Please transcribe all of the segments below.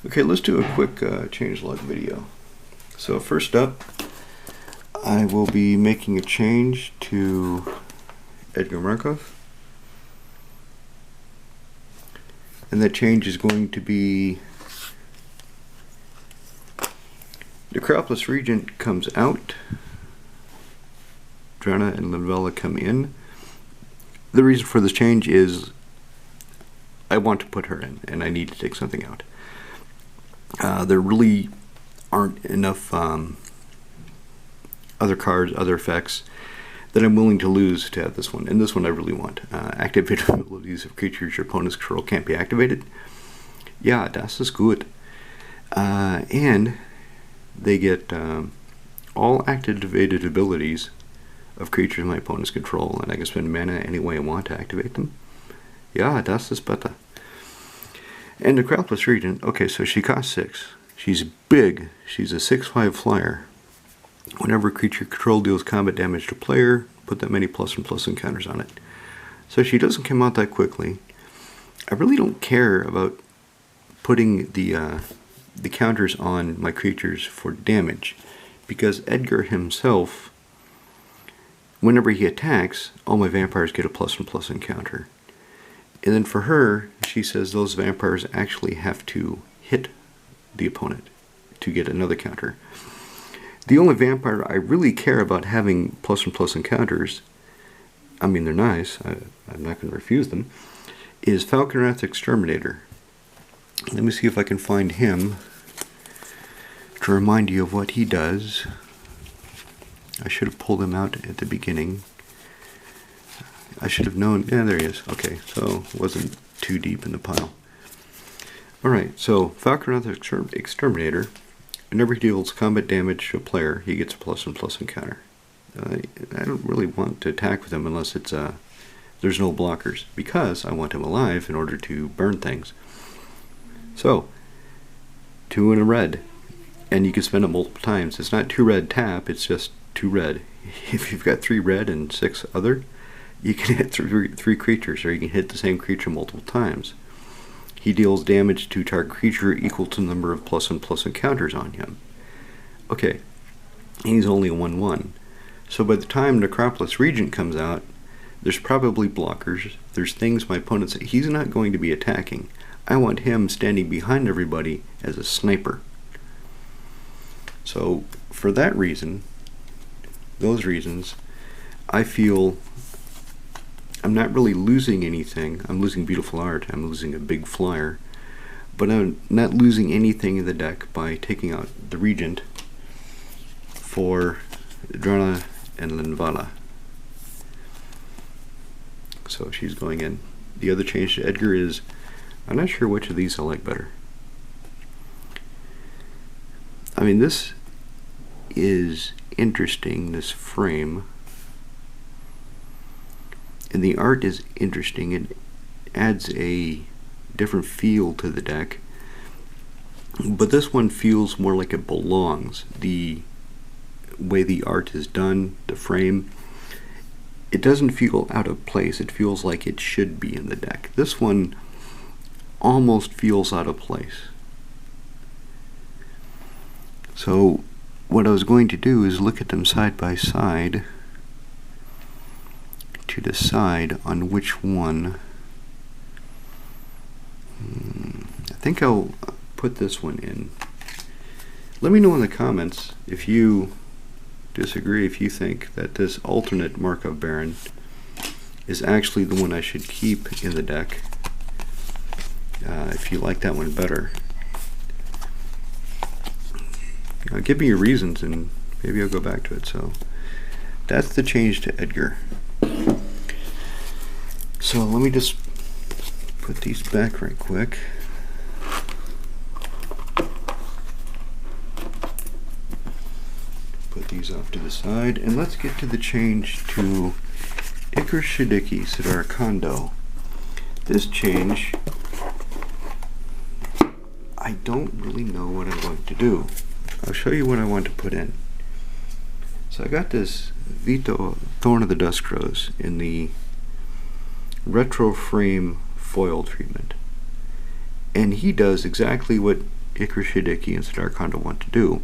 Okay, let's do a quick changelog video. So first up, I will be making a change to Edgar Markov. And that change is going to be the Necropolis Regent comes out, Drana and Linvala come in. The reason for this change is I want to put her in and I need to take something out. There really aren't enough other cards, other effects that I'm willing to lose to have this one. And this one I really want. Activated abilities of creatures your opponent's control can't be activated. Yeah, das ist gut. And they get all activated abilities of creatures my opponent's control, and I can spend mana any way I want to activate them. Yeah, das ist better. And the Necropolis Regent, okay, so she costs 6. She's big. She's a 6/5 flyer. Whenever a creature control deals combat damage to player, put that many plus and plus encounters on it. So she doesn't come out that quickly. I really don't care about putting the counters on my creatures for damage, because Edgar himself, whenever he attacks, all my vampires get a plus and plus encounter. And then for her, she says those vampires actually have to hit the opponent to get another counter. The only vampire I really care about having plus and plus encounters, I mean they're nice, I'm not going to refuse them, is Falconwrath Exterminator. Let me see if I can find him to remind you of what he does. I should have pulled him out at the beginning. I should have known. Yeah, there he is. Okay, so wasn't too deep in the pile. Alright, so Falconwrath Exterminator, whenever he deals combat damage to a player, he gets a plus and plus encounter. I don't really want to attack with him unless it's there's no blockers, because I want him alive in order to burn things. So, 2 and a red, and you can spend it multiple times. It's not 2 red tap, it's just 2 red. If you've got 3 red and 6 other, you can hit three creatures, or you can hit the same creature multiple times. He deals damage to target creature equal to the number of plus and plus encounters on him. Okay, he's only a 1/1. So by the time Necropolis Regent comes out, there's probably blockers, there's things my opponent says. He's not going to be attacking. I want him standing behind everybody as a sniper. So for that reason, those reasons, I feel I'm not really losing anything. I'm losing beautiful art, I'm losing a big flyer, but I'm not losing anything in the deck by taking out the Regent for Drana and Linvala. So she's going in. The other change to Edgar is, I'm not sure which of these I like better. I mean, this is interesting, this frame. And the art is interesting. It adds a different feel to the deck. But this one feels more like it belongs. The way the art is done, the frame, it doesn't feel out of place. It feels like it should be in the deck. This one almost feels out of place. So what I was going to do is look at them side by side to decide on which one. I think I'll put this one in. Let me know in the comments if you disagree, if you think that this alternate Markov Baron is actually the one I should keep in the deck. If you like that one better. Give me your reasons and maybe I'll go back to it. So that's the change to Edgar. So let me just put these back right quick. Put these off to the side, and let's get to the change to Ikra, Shidiqi, Sidar, Kondo. This change, I don't really know what I'm going to do. I'll show you what I want to put in. So I got this Vito Thorn of the Dusk Rose in the retro frame foil treatment, and he does exactly what Ikra, Shidiqi, and Sidar Kondo want to do.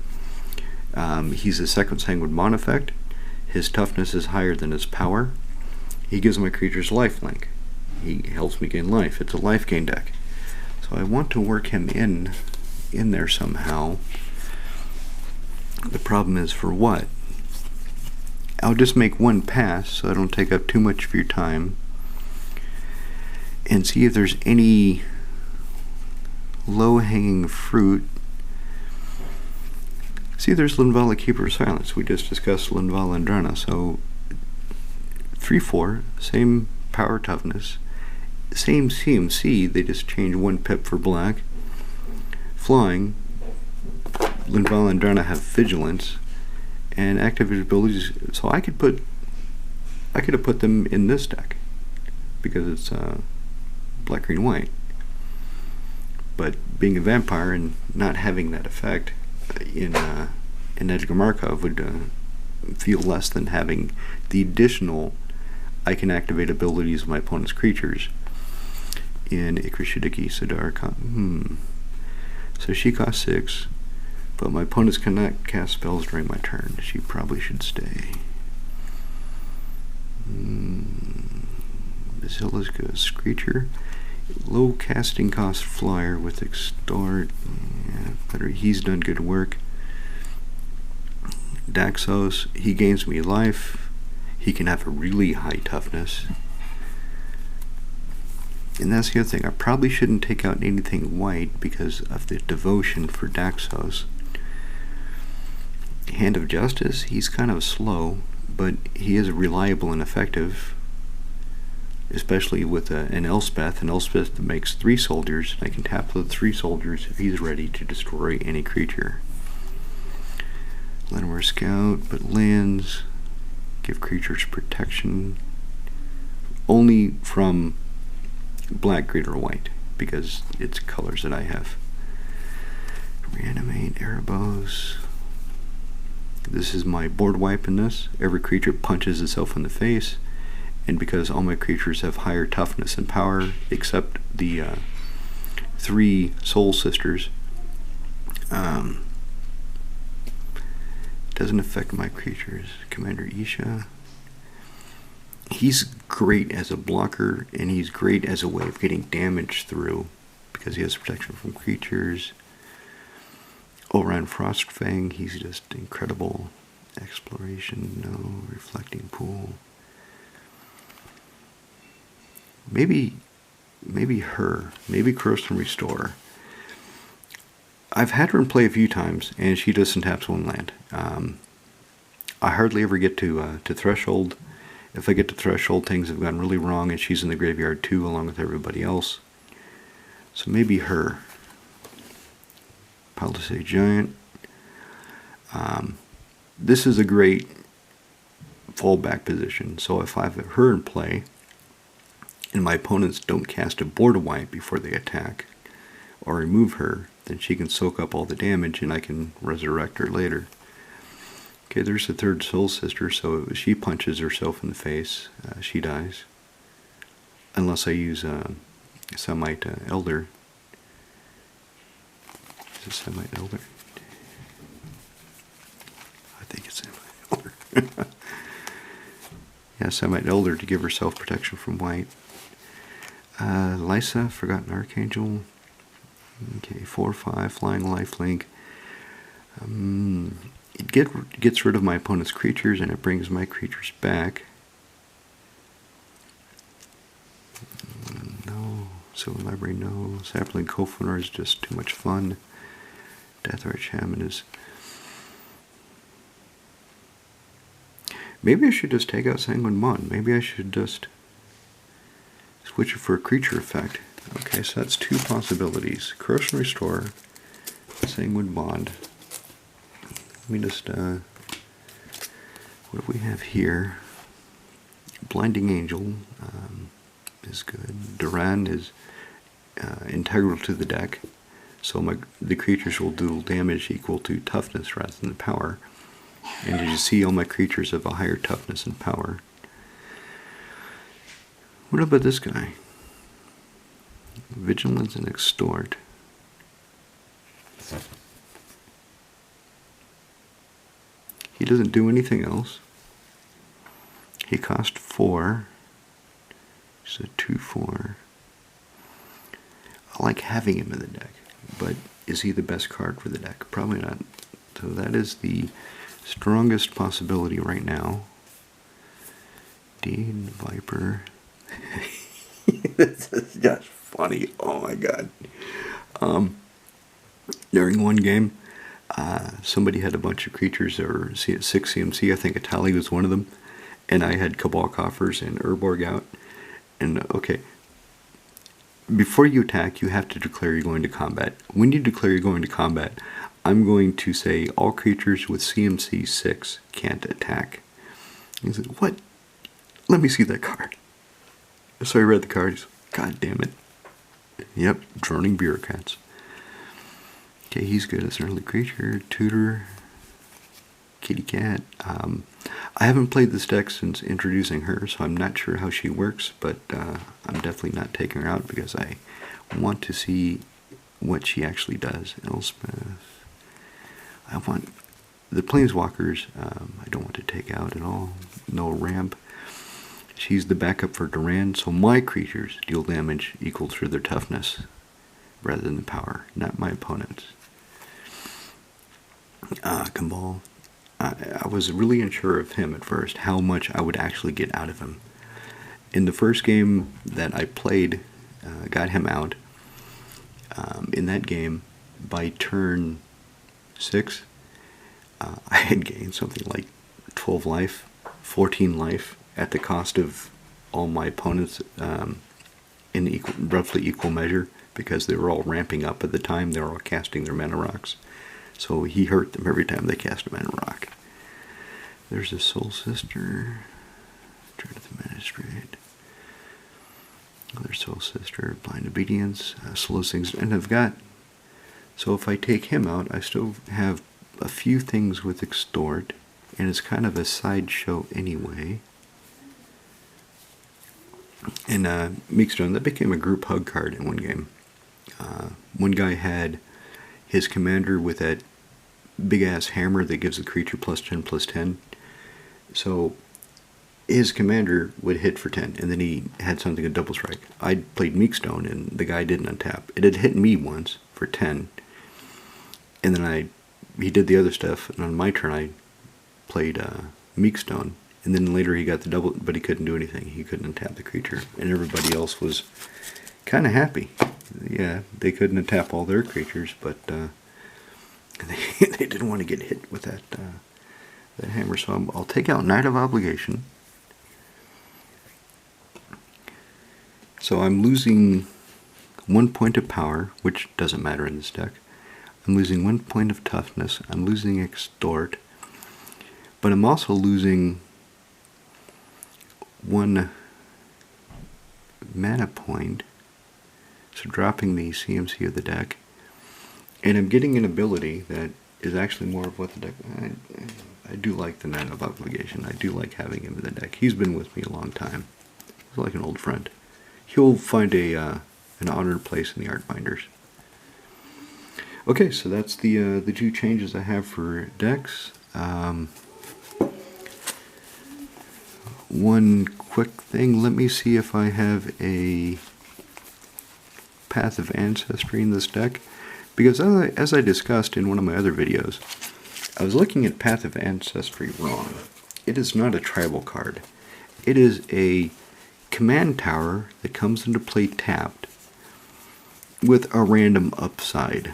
He's a second Sanguine Bond effect. His toughness is higher than his power. He gives my creatures lifelink. He helps me gain life. It's a life gain deck. So I want to work him in there somehow. The problem is for what? I'll just make one pass so I don't take up too much of your time and see if there's any low-hanging fruit. See, there's Linvala, Keeper of Silence. We just discussed Linvala and Drana. So 3/4, same power toughness, same CMC, they just change 1 pip for black. Flying, Linvala and Drana have vigilance and activated abilities, so I could have put them in this deck because it's black, green, white. But being a vampire and not having that effect in Edgar Markov would feel less than having the additional I can activate abilities of my opponent's creatures in Ikra, Shidiqi, Sidar. So she costs 6, but my opponents cannot cast spells during my turn. She probably should stay. Basilica's creature. Low casting cost flyer with extort. Yeah, better. He's done good work. Daxos, he gains me life. He can have a really high toughness. And that's the other thing. I probably shouldn't take out anything white because of the devotion for Daxos. Hand of Justice, he's kind of slow, but he is reliable and effective. Especially with an Elspeth. An Elspeth makes 3 soldiers. I can tap the 3 soldiers if he's ready to destroy any creature. Lenore Scout, but lands. Give creatures protection. Only from black, green, or white, because it's colors that I have. Reanimate Erebos. This is my board wipe in this. Every creature punches itself in the face. And because all my creatures have higher toughness and power, except the 3 Soul Sisters, doesn't affect my creatures. Commander Isha, he's great as a blocker, and he's great as a way of getting damage through, because he has protection from creatures. Orion Frostfang, he's just incredible. Exploration, no. Reflecting Pool. Maybe her. Maybe Curse and Restore. I've had her in play a few times, and she doesn't tap 1 land. I hardly ever get to Threshold. If I get to Threshold, things have gone really wrong, and she's in the graveyard too, along with everybody else. So maybe her. Palisade Giant. This is a great fallback position. So if I have her in play, and my opponents don't cast a board wipe before they attack, or remove her, then she can soak up all the damage, and I can resurrect her later. Okay, there's the 3rd Soul Sister, so if she punches herself in the face, she dies. Unless I use Semite Elder. Is it Semite Elder? I think it's Semite Elder. Yeah, Semite Elder to give herself protection from white. Lysa, Forgotten Archangel. Okay, 4/5, Flying Lifelink. It gets rid of my opponent's creatures, and it brings my creatures back. No. Sylvan Library, no. Sapling Kofanar is just too much fun. Deathrite Shaman is... Maybe I should just take out Sanguine Bond. Maybe I should just switch it for a creature effect. Okay, so that's 2 possibilities. Corrosion Restore, Sanguine Bond. Let me just, what do we have here? Blinding Angel is good. Duran is integral to the deck, so the creatures will do damage equal to toughness rather than the power. And as you see, all my creatures have a higher toughness and power. What about this guy? Vigilance and Extort. He doesn't do anything else. He cost 4. He's a 2/4. I like having him in the deck, but is he the best card for the deck? Probably not. So that is the strongest possibility right now. Dean Viper. This is just funny. Oh my god. During one game, somebody had a bunch of creatures that were 6 CMC. I think Atali was one of them. And I had Cabal Coffers and Urborg out. And okay, before you attack, you have to declare you're going to combat. When you declare you're going to combat, I'm going to say all creatures with CMC 6 can't attack. He said, what? Let me see that card. So I read the card. He's, God damn it. Yep, droning bureaucrats. Okay, he's good as an early creature. Tutor. Kitty cat. I haven't played this deck since introducing her, so I'm not sure how she works, but I'm definitely not taking her out because I want to see what she actually does. Elspeth. I want the Planeswalkers. I don't want to take out at all. No ramp. She's the backup for Durand, so my creatures deal damage equal to their toughness rather than the power, not my opponents. Cabal. I was really unsure of him at first, how much I would actually get out of him. In the first game that I played, got him out. In that game, by turn 6, I had gained something like 12 life, 14 life, at the cost of all my opponents in roughly equal measure, because they were all ramping up at the time. They were all casting their mana rocks. So he hurt them every time they cast a mana rock. There's a Soul Sister. Try to the Magistrate. Another Soul Sister. Blind Obedience. Slows things. And I've got... So if I take him out, I still have a few things with Extort. And it's kind of a sideshow anyway. And Meekstone, that became a group hug card in one game. One guy had his commander with that big-ass hammer that gives the creature +10/+10. So his commander would hit for 10, and then he had something a double strike. I played Meekstone, and the guy didn't untap. It had hit me once for 10, and then he did the other stuff, and on my turn I played Meekstone, and then later he got the double, but he couldn't do anything. He couldn't untap the creature, and everybody else was kind of happy. Yeah, they couldn't untap all their creatures, but they didn't want to get hit with that hammer. So I'll take out Knight of Obligation. So I'm losing 1 point of power, which doesn't matter in this deck. I'm losing 1 point of toughness. I'm losing Extort. But I'm also losing 1 mana point. So dropping the CMC of the deck. And I'm getting an ability that is actually more of what the deck... I do like the Knight of Obligation. I do like having him in the deck. He's been with me a long time. He's like an old friend. He'll find an honored place in the art binders. Okay, so that's the 2 changes I have for decks. One quick thing. Let me see if I have a Path of Ancestry in this deck. Because as I discussed in one of my other videos, I was looking at Path of Ancestry wrong. It is not a tribal card. It is a command tower that comes into play tapped with a random upside.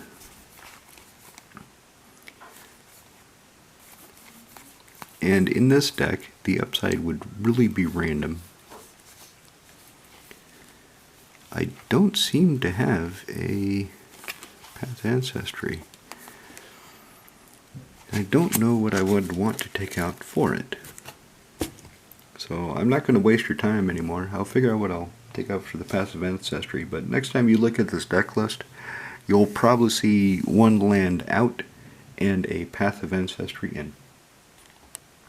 And in this deck, the upside would really be random. I don't seem to have a Path of Ancestry. I don't know what I would want to take out for it. So I'm not going to waste your time anymore. I'll figure out what I'll take out for the Path of Ancestry. But next time you look at this deck list, you'll probably see 1 land out and a Path of Ancestry in.